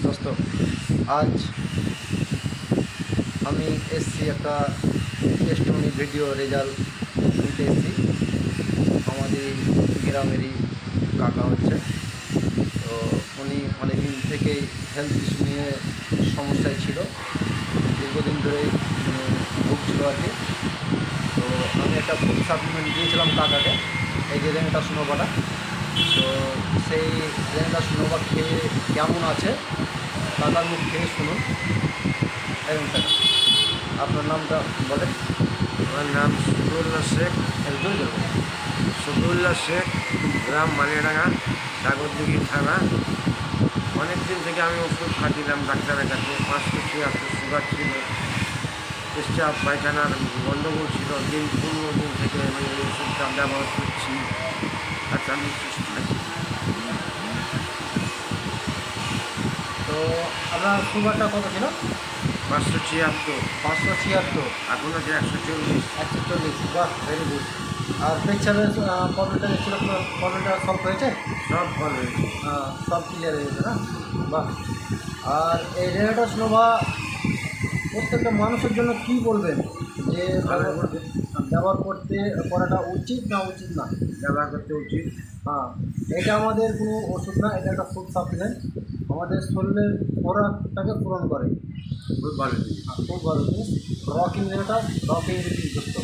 দোস্ত, আজ আমি এসছি একটা টেস্টিমনি ভিডিও রেজাল্ট নিতে এসছি। আমাদের গ্রামেরই কাকা হচ্ছে, তো উনি অনেকদিন থেকেই হেলথ ইস্যু নিয়ে সমস্যায় ছিল, দীর্ঘদিন ধরেই ভুগছিল আর কি। তো আমি একটা ফুড সাপ্লিমেন্ট দিয়েছিলাম কাকাকে, এই যে রেঙ্গটা সুনোবাটা। তো সেই রেঙ্গটা সুনোবা খেয়ে কেমন আছে কাকার মুখ থেকে শুনুন। এবং আপনার নামটা বলেন। আমার নাম শফিউল্লাহ শেখ। একদমই দেবেন। শফিউল্লাহ শেখ, গ্রাম মালিয়াডাঙ্গা, সাগরদিঘি থানা। অনেক দিন থেকে আমি ওষুধ খাচ্ছিলাম ডাক্তারের কাছে। 500 সুগার ছিল, পেশাব পায়খানার গণ্ডগোল ছিল। 15 দিন থেকে আমি এই ওষুধটা ব্যবহার করছি। আচ্ছা, আমি সুস্থ আছি। তো আপনার সুগারটা কত ছিল? 576। 576। এখন আছে 140। 140, বাহ, ভেরি গুড। আর পেচ্ছাপের প্রবলেমটা ছিল, প্রবলেমটা সলভ হয়েছে? সব ফল হয়েছে। সব ক্লিয়ার হয়ে গেছে না? বাহ। আর এই রেনাটা স্নোভা প্রত্যেকটা মানুষের জন্য কি বলবেন যে ব্যবহার করাটা উচিত না উচিত না? ব্যবহার করতে উচিত। হ্যাঁ, এটা আমাদের কোনো ওষুধ না, এটা একটা ফুড সাপ্লিমেন্ট। আমাদের শরীরের খোরাকটাকে পূরণ করে। খুব ভালো জিনিস। খুব ভালো জিনিস। রকিং রেনাটা, রকিং যুক্ত।